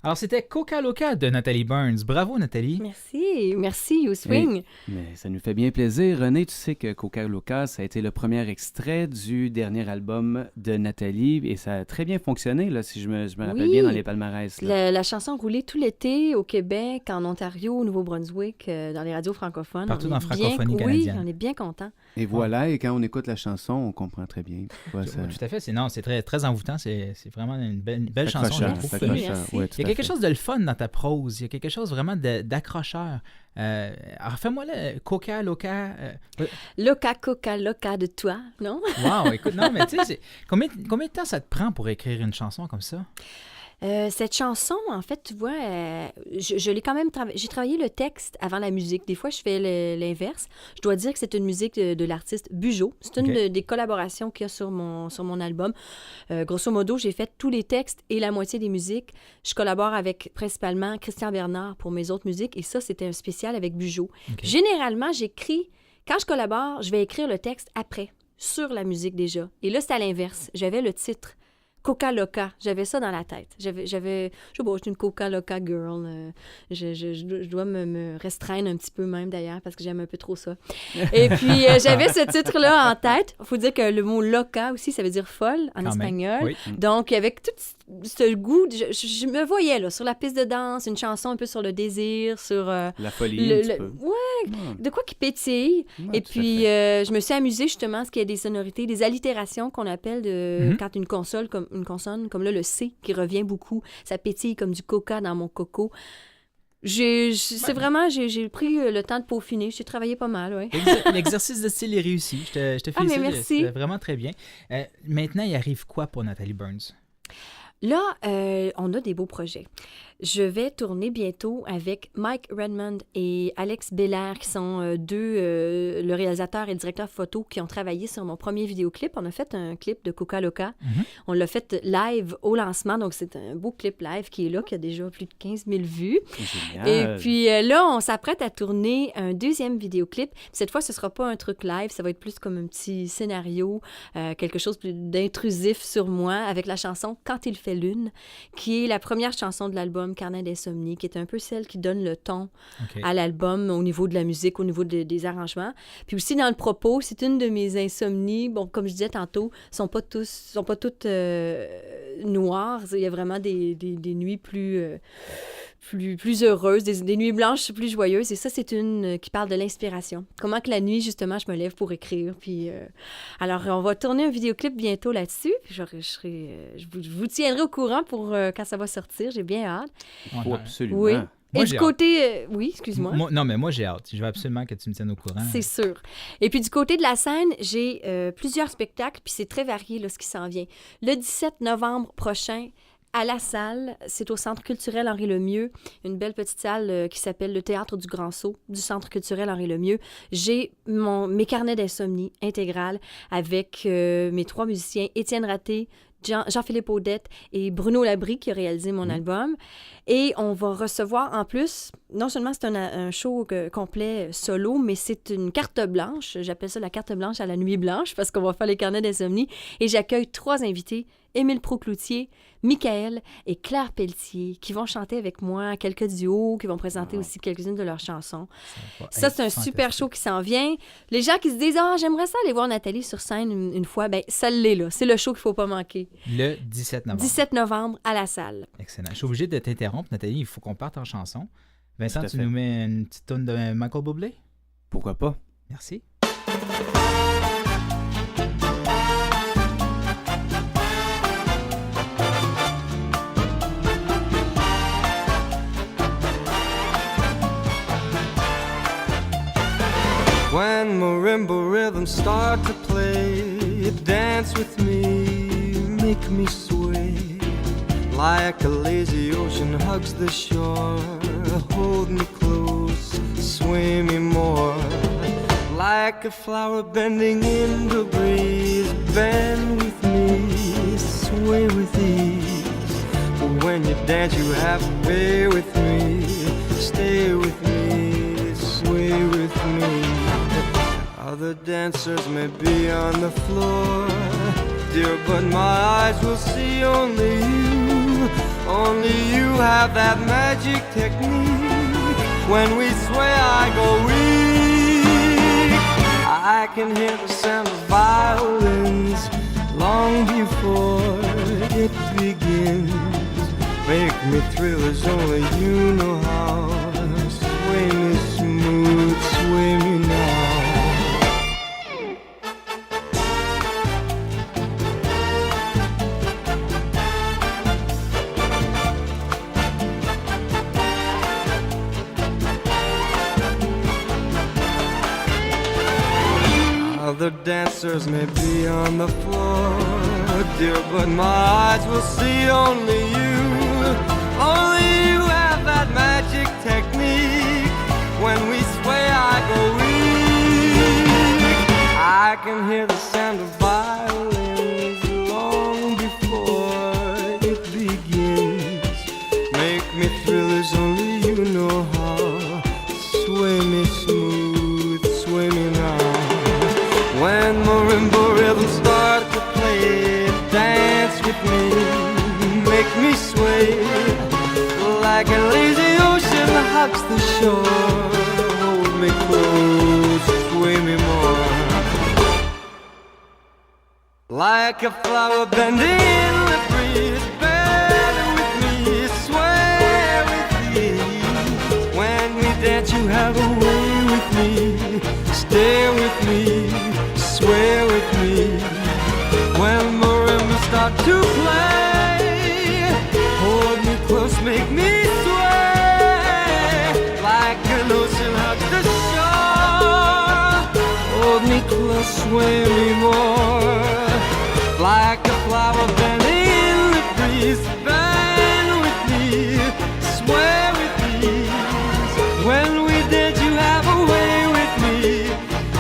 Alors, c'était Coca Loca de Nathalie Burns. Bravo, Nathalie. Merci, You Swing. Mais ça nous fait bien plaisir. René, tu sais que Coca Loca, ça a été le premier extrait du dernier album de Nathalie et ça a très bien fonctionné, là, si je me rappelle bien dans les palmarès. La chanson roulait tout l'été au Québec, en Ontario, au Nouveau-Brunswick, dans les radios francophones. Partout dans la francophonie canadienne. Oui, on est bien contents. Et voilà, et quand on écoute la chanson, on comprend très bien. Tout à fait. C'est très, très envoûtant. C'est vraiment une belle chanson, je trouve. Merci. Ouais, Il y a quelque chose de le fun dans ta prose. Il y a quelque chose vraiment d'accrocheur. Alors, fais-moi le Coca Loca. Loca, Coca, Loca de toi, non? Wow, écoute, non, mais tu sais, combien de temps ça te prend pour écrire une chanson comme ça? Cette chanson, en fait, tu vois, je l'ai quand même j'ai travaillé le texte avant la musique. Des fois, je fais l'inverse. Je dois dire que c'est une musique de l'artiste Bujo. C'est une des collaborations qu'il y a sur mon album. Grosso modo, j'ai fait tous les textes et la moitié des musiques. Je collabore avec principalement Christian Bernard pour mes autres musiques et ça, c'était un spécial avec Bujo. Okay. Généralement, quand je collabore, je vais écrire le texte après, sur la musique déjà. Et là, c'est à l'inverse. J'avais le titre Coca Loca. J'avais ça dans la tête. Je sais pas, je suis une Coca Loca girl. Je dois me restreindre un petit peu même, d'ailleurs, parce que j'aime un peu trop ça. Et puis, j'avais ce titre-là en tête. Il faut dire que le mot loca aussi, ça veut dire folle en espagnol. Oui. Donc, avec tout ce goût, je me voyais là, sur la piste de danse, une chanson un peu sur le désir, sur... la folie, un petit peu. Ouais, de quoi qui pétille. Et puis, je me suis amusée, justement, parce qu'il y a des sonorités, des allitérations qu'on appelle quand une consonne comme là, le C, qui revient beaucoup. Ça pétille comme du coca dans mon coco. J'ai pris le temps de peaufiner. J'ai travaillé pas mal, oui. L'exercice de style est réussi. Je te félicite. Merci. C'était vraiment très bien. Maintenant, il arrive quoi pour Nathalie Burns? Là, on a des beaux projets. Je vais tourner bientôt avec Mike Redmond et Alex Belair, qui sont le réalisateur et le directeur photo, qui ont travaillé sur mon premier vidéoclip. On a fait un clip de Coca Loca. Mm-hmm. On l'a fait live au lancement, donc c'est un beau clip live qui est là, qui a déjà plus de 15 000 vues. Génial. Et puis là, on s'apprête à tourner un deuxième vidéoclip. Cette fois, ce ne sera pas un truc live, ça va être plus comme un petit scénario, quelque chose plus d'intrusif sur moi, avec la chanson « Quand il fait lune », qui est la première chanson de l'album Carnet d'insomnie, qui est un peu celle qui donne le ton à l'album au niveau de la musique, au niveau des arrangements. Puis aussi dans le propos, c'est une de mes insomnies. Bon, comme je disais tantôt, sont pas toutes noires. Il y a vraiment des nuits plus heureuses, des nuits blanches plus joyeuses. Et ça, c'est une qui parle de l'inspiration. Comment que la nuit, justement, je me lève pour écrire. Puis, alors, on va tourner un vidéoclip bientôt là-dessus. Je vous tiendrai au courant pour quand ça va sortir. J'ai bien hâte. Oh, absolument. Oui. Moi, et du côté... oui, excuse-moi. Non, mais moi, j'ai hâte. Je veux absolument que tu me tiennes au courant. C'est sûr. Et puis, du côté de la scène, j'ai plusieurs spectacles, puis c'est très varié, là, ce qui s'en vient. Le 17 novembre prochain, à la salle, c'est au Centre culturel Henri Lemieux, une belle petite salle qui s'appelle le Théâtre du Grand Saut du Centre culturel Henri Lemieux. J'ai mes carnets d'insomnie intégrales avec mes 3 musiciens, Étienne Raté, Jean-Philippe Audette et Bruno Labrie qui a réalisé mon album. Et on va recevoir en plus, non seulement c'est un show complet solo, mais c'est une carte blanche. J'appelle ça la carte blanche à la nuit blanche parce qu'on va faire les carnets d'insomnie. Et j'accueille 3 invités, Émile Procloutier, Michael et Claire Pelletier, qui vont chanter avec moi quelques duos, qui vont présenter aussi quelques-unes de leurs chansons. Ça, c'est un super show qui s'en vient. Les gens qui se disent « Ah, j'aimerais ça aller voir Nathalie sur scène une fois », bien, ça l'est là. C'est le show qu'il ne faut pas manquer. Le 17 novembre. 17 novembre à la salle. Excellent. Je suis obligé de t'interrompre, Nathalie. Il faut qu'on parte en chanson. Vincent, tu nous mets une petite toune de Michael Bublé? Pourquoi pas? Merci. When marimba rhythms start to play, dance with me, make me sway. Like a lazy ocean hugs the shore, hold me close, sway me more. Like a flower bending in the breeze, bend with me, sway with ease. But when you dance you have to pay with me, stay with me, sway with me. Other dancers may be on the floor, dear, but my eyes will see only you. Only you have that magic technique. When we sway, I go weak. I can hear the sound of violins long before it begins. Make me thrill as only you know how. Sway me smooth, sway me now. Other dancers may be on the floor, dear, but my eyes will see only you. Only you have that magic technique. When we sway, I go weak. I can hear the sound of violins long before it begins. Make me thrill as only you know how. Sway me smooth, sway me now. When marimba rhythms start to play, dance with me, make me sway. Like a lazy ocean hugs the shore, hold me close, sway me more. Like a flower bending in the breeze, bend with me, sway with me. When we dance you have a way with me, stay with me, sway with me. When marimbas start to play, hold me close, make me sway. Like an ocean hugs the shore, hold me close, sway me more. Like a flower bending in the breeze, bend with me, sway with me. When we dance you have a way with me,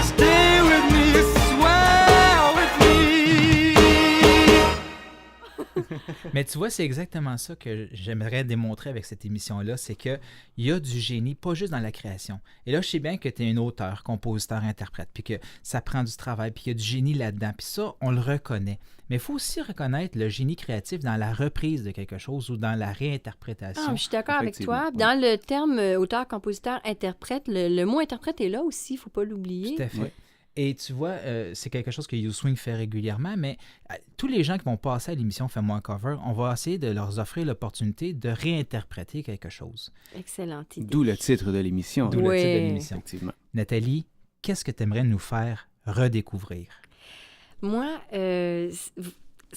stay with me, sway with me. Mais tu vois, c'est exactement ça que j'aimerais démontrer avec cette émission-là, c'est qu'il y a du génie, pas juste dans la création. Et là, je sais bien que tu es un auteur, compositeur, interprète, puis que ça prend du travail, puis qu'il y a du génie là-dedans, puis ça, on le reconnaît. Mais il faut aussi reconnaître le génie créatif dans la reprise de quelque chose ou dans la réinterprétation. Ah, je suis d'accord avec toi. Dans le terme auteur, compositeur, interprète, le mot interprète est là aussi, il ne faut pas l'oublier. Tout à fait. Ouais. Et tu vois, c'est quelque chose que YouSwing fait régulièrement, mais tous les gens qui vont passer à l'émission Fais-moi un cover, on va essayer de leur offrir l'opportunité de réinterpréter quelque chose. Excellente idée. D'où le titre de l'émission. D'où le titre de l'émission. Effectivement. Nathalie, qu'est-ce que tu aimerais nous faire redécouvrir? Moi, ce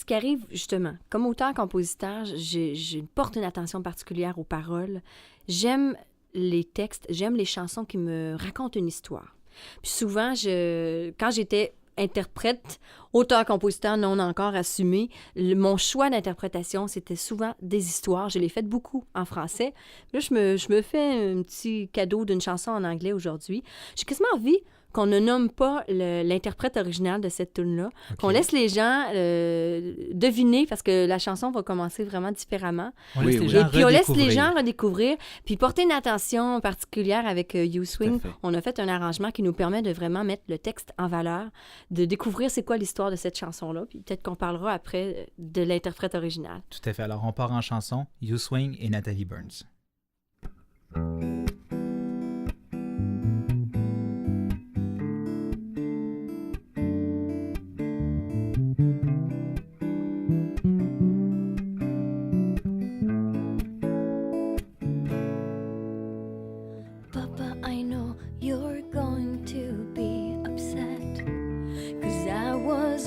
qui arrive justement, comme auteur-compositeur, je porte une attention particulière aux paroles. J'aime les textes, j'aime les chansons qui me racontent une histoire. Puis souvent, quand j'étais interprète, auteur-compositeur non encore assumé, mon choix d'interprétation, c'était souvent des histoires. Je l'ai fait beaucoup en français. Là, je me fais un petit cadeau d'une chanson en anglais aujourd'hui. J'ai quasiment envie qu'on ne nomme pas l'interprète original de cette tune-là, qu'on laisse les gens deviner, parce que la chanson va commencer vraiment différemment. On laisse les gens Et puis on laisse les gens redécouvrir, puis porter une attention particulière avec YouSwing. On a fait un arrangement qui nous permet de vraiment mettre le texte en valeur, de découvrir c'est quoi l'histoire de cette chanson-là, puis peut-être qu'on parlera après de l'interprète original. Tout à fait. Alors, on part en chanson, YouSwing et Nathalie Burns.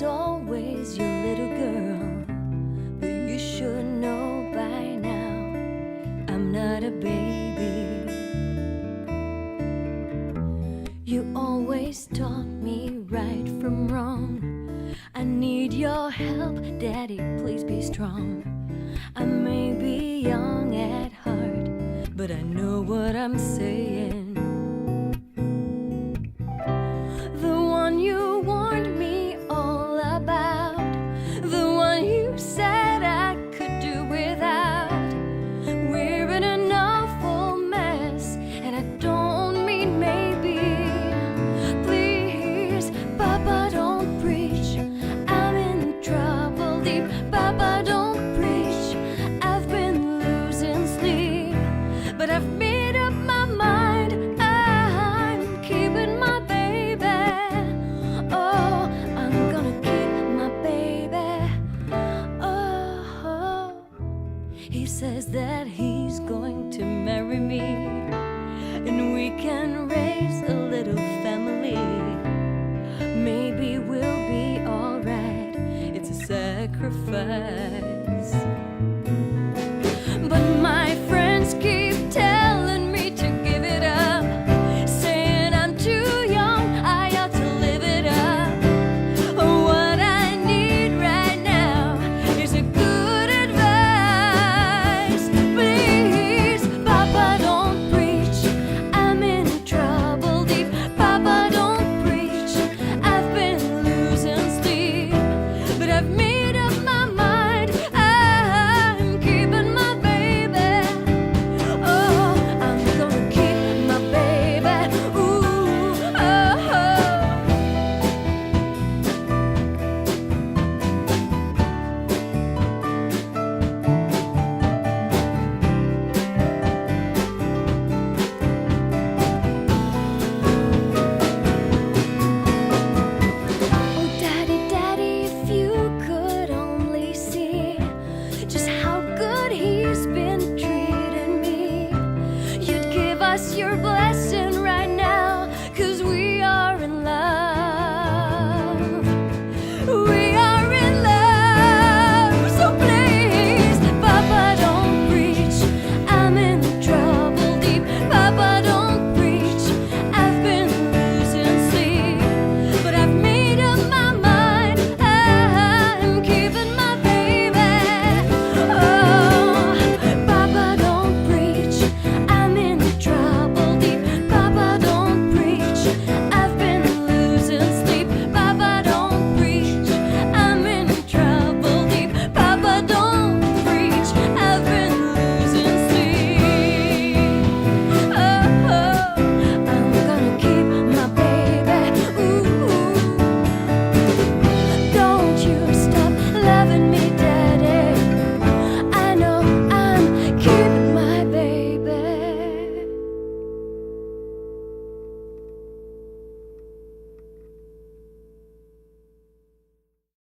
Always your little girl, but you should know by now I'm not a baby. You always taught me right from wrong. I need your help, Daddy, please be strong. I may be young at heart, but I know what I'm saying.